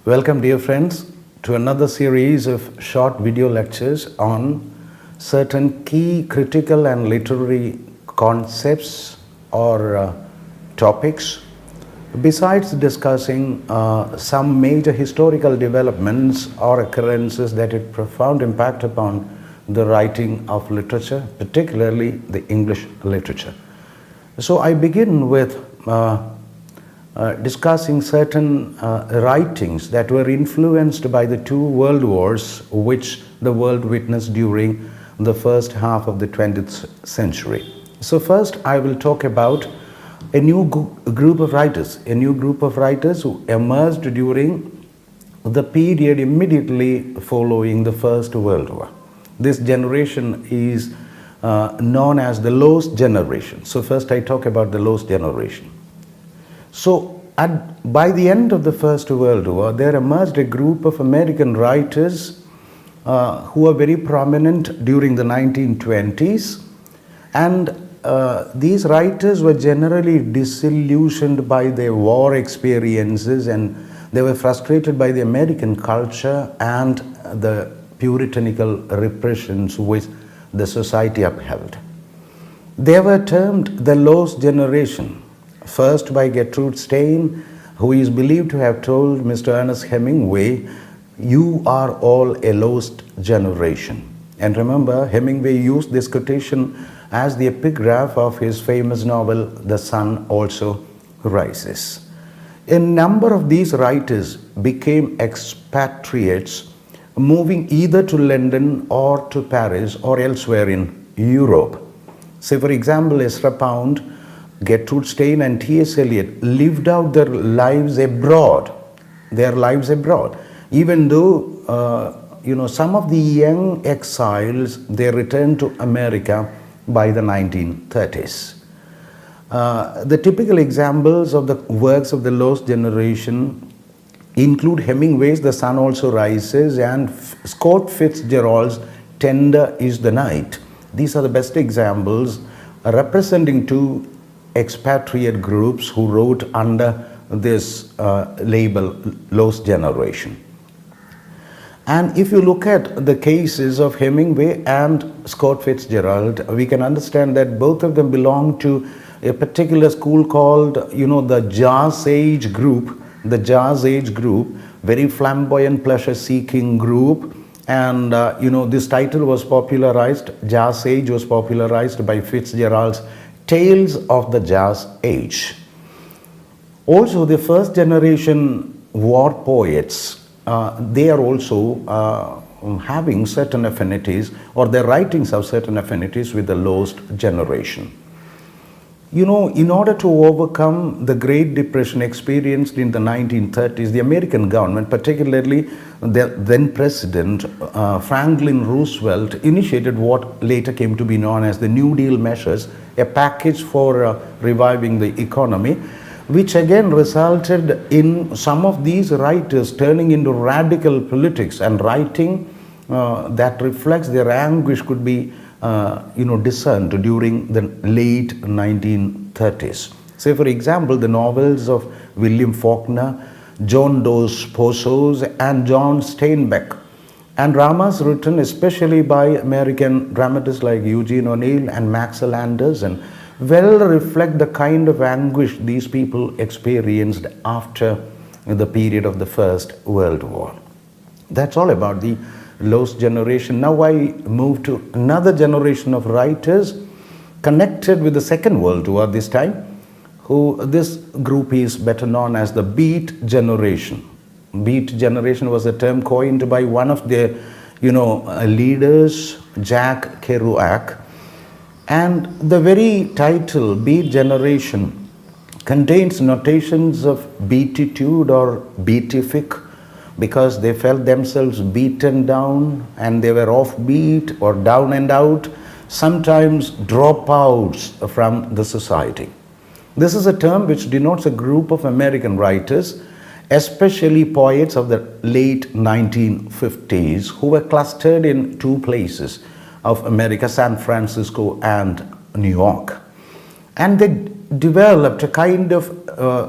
Welcome, dear friends, to another series of short video lectures on certain key critical and literary concepts or topics. Besides discussing some major historical developments or occurrences that had profound impact upon the writing of literature, particularly the English literature. So I begin with discussing certain writings that were influenced by the two world wars which the world witnessed during the first half of the 20th century. So first I will talk about a new group of writers who emerged during the period immediately following the First World War. This generation is known as the lost generation. So first I talk about the lost generation. So by the end of the First World War, there emerged a group of American writers who were very prominent during the 1920s, and these writers were generally disillusioned by their war experiences, and they were frustrated by the American culture and the puritanical repressions which the society upheld. They were termed the lost generation, first by Gertrude Stein, who is believed to have told Mr. Ernest Hemingway, "You are all a lost generation." And remember, Hemingway used this quotation as the epigraph of his famous novel, The Sun Also Rises. A number of these writers became expatriates, moving either to London or to Paris or elsewhere in Europe. Say, for example, Ezra Pound, Gertrude Stein and T.S. Eliot lived out their lives abroad, even though some of the young exiles, they returned to America by the 1930s. The typical examples of the works of the lost generation include Hemingway's The Sun Also Rises and Scott Fitzgerald's Tender Is the Night. These are the best examples representing two expatriate groups who wrote under this label, Lost Generation. And if you look at the cases of Hemingway and Scott Fitzgerald, we can understand that both of them belong to a particular school called, the Jazz Age group. The Jazz Age group, very flamboyant, pleasure-seeking group. And, this title was popularized, Jazz Age was popularized by Fitzgerald's Tales of the Jazz Age. Also, the first generation war poets, they are also having certain affinities, or their writings have certain affinities with the lost generation. In order to overcome the Great Depression experienced in the 1930s, the American government, particularly the then President Franklin Roosevelt, initiated what later came to be known as the New Deal measures, a package for reviving the economy, which again resulted in some of these writers turning into radical politics and writing that reflects their anguish could be discerned during the late 1930s. Say, for example, the novels of William Faulkner, John Dos Passos, and John Steinbeck, and dramas written especially by American dramatists like Eugene O'Neill and Maxwell Anderson well reflect the kind of anguish these people experienced after the period of the First World War. That's all about the lost generation. Now I move to another generation of writers connected with the Second World War this time, who this group is better known as the Beat Generation. Beat Generation was a term coined by one of their leaders, Jack Kerouac, and the very title Beat Generation contains notations of beatitude or beatific, because they felt themselves beaten down and they were offbeat or down and out, sometimes dropouts from the society. This is a term which denotes a group of American writers, especially poets of the late 1950s, who were clustered in two places of America, San Francisco and New York. And they developed a kind of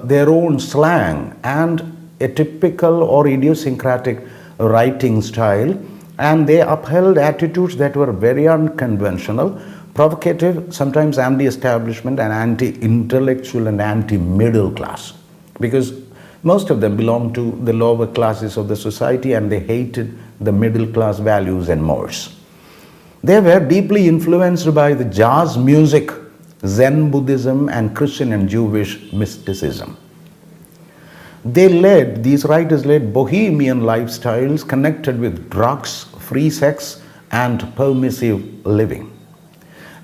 their own slang and a typical or idiosyncratic writing style, and they upheld attitudes that were very unconventional, provocative, sometimes anti-establishment and anti-intellectual and anti-middle class, because most of them belonged to the lower classes of the society and they hated the middle class values and mores. They were deeply influenced by the jazz music, Zen Buddhism, and Christian and Jewish mysticism. These writers led bohemian lifestyles connected with drugs, free sex, and permissive living.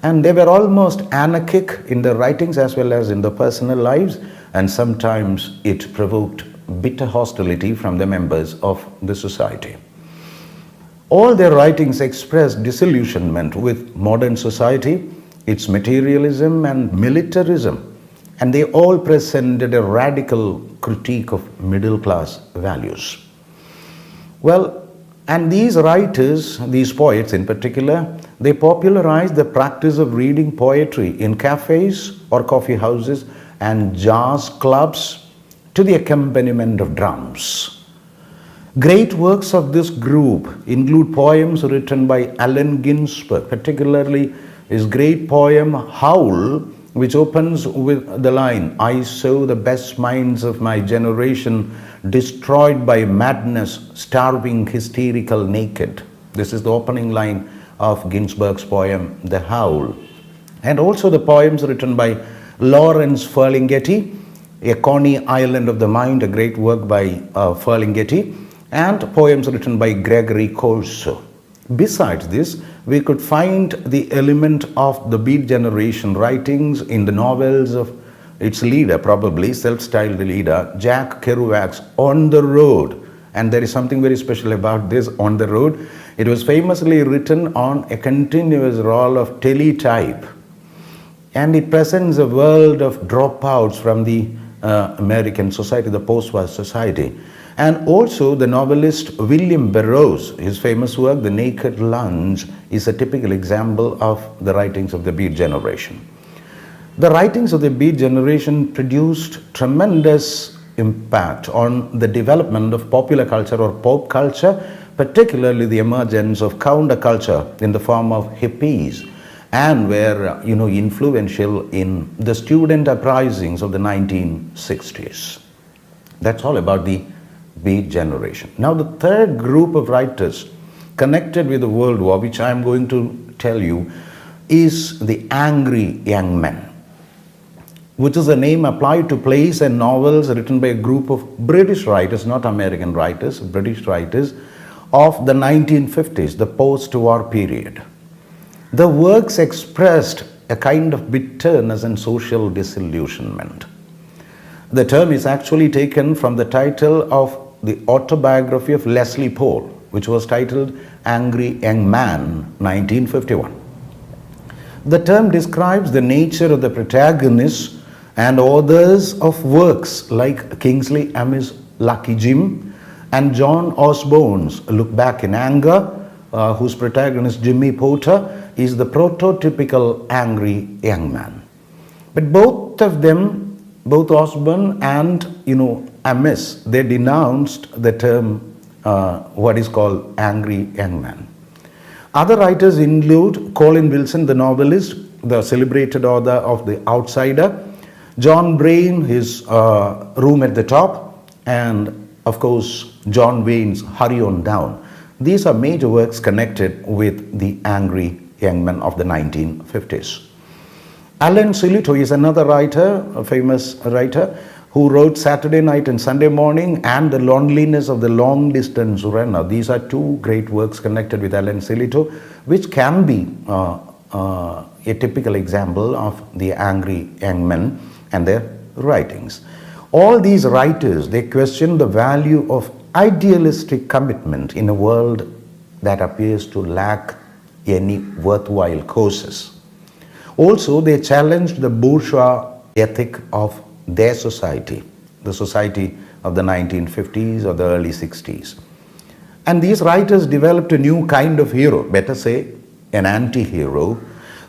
And they were almost anarchic in their writings as well as in their personal lives, and sometimes it provoked bitter hostility from the members of the society. All their writings expressed disillusionment with modern society, its materialism and militarism, and they all presented a radical critique of middle class values. Well, and these writers, these poets in particular, they popularized the practice of reading poetry in cafes or coffee houses and jazz clubs to the accompaniment of drums. Great works of this group include poems written by Allen Ginsberg, particularly his great poem Howl, which opens with the line, "I saw the best minds of my generation destroyed by madness, starving, hysterical, naked." This is the opening line of Ginsberg's poem, The Howl. And also the poems written by Lawrence Ferlinghetti, A Coney Island of the Mind, a great work by Ferlinghetti, and poems written by Gregory Corso. Besides this, we could find the element of the Beat Generation writings in the novels of its leader, probably self-styled leader, Jack Kerouac's On the Road. And there is something very special about this On the Road. It was famously written on a continuous roll of teletype. And it presents a world of dropouts from the American society, the post-war society. And also the novelist William Burroughs, his famous work, The Naked Lunch, is a typical example of the writings of the Beat Generation. The writings of the Beat Generation produced tremendous impact on the development of popular culture or pop culture, particularly the emergence of counterculture in the form of hippies, and were influential in the student uprisings of the 1960s. That's all about the Beat Generation. Now the third group of writers connected with the World War, which I am going to tell you, is the Angry Young Men, which is a name applied to plays and novels written by a group of British writers, not American writers, British writers of the 1950s, the post-war period. The works expressed a kind of bitterness and social disillusionment. The term is actually taken from the title of the autobiography of Leslie Paul, which was titled Angry Young Man, 1951. The term describes the nature of the protagonists and authors of works like Kingsley Amis' Lucky Jim and John Osborne's Look Back in Anger, whose protagonist Jimmy Porter is the prototypical angry young man. But both of them, both Osborne and Amis, they denounced the term what is called angry young man. Other writers include Colin Wilson, the novelist, the celebrated author of The Outsider, John Brain, his Room at the Top, and of course John Wayne's Hurry On Down. These are major works connected with the angry young men of the 1950s. Alan Sillitoe is another writer, a famous writer, who wrote Saturday Night and Sunday Morning and The Loneliness of the Long Distance Runner. These are two great works connected with Alan Sillitoe, which can be a typical example of the angry young men and their writings. All these writers, they question the value of idealistic commitment in a world that appears to lack any worthwhile causes. Also, they challenged the bourgeois ethic of their society, the society of the 1950s or the early 60s. And these writers developed a new kind of hero, better say an anti-hero,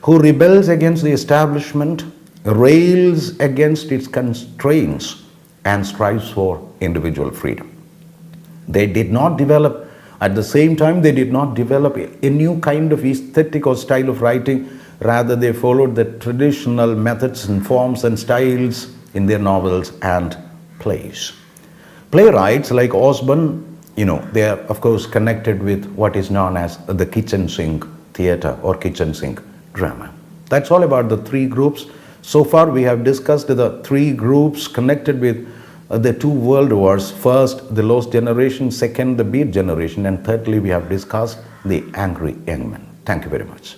who rebels against the establishment, rails against its constraints, and strives for individual freedom. They did not develop, at the same time, they did not develop a new kind of aesthetic or style of writing. Rather, they followed the traditional methods and forms and styles in their novels and plays. Playwrights like Osborne, they are of course connected with what is known as the kitchen sink theater or kitchen sink drama. That's all about the three groups. So far we have discussed the three groups connected with the two world wars. First, the lost generation. Second, the beat generation. And thirdly, we have discussed the angry young men. Thank you very much.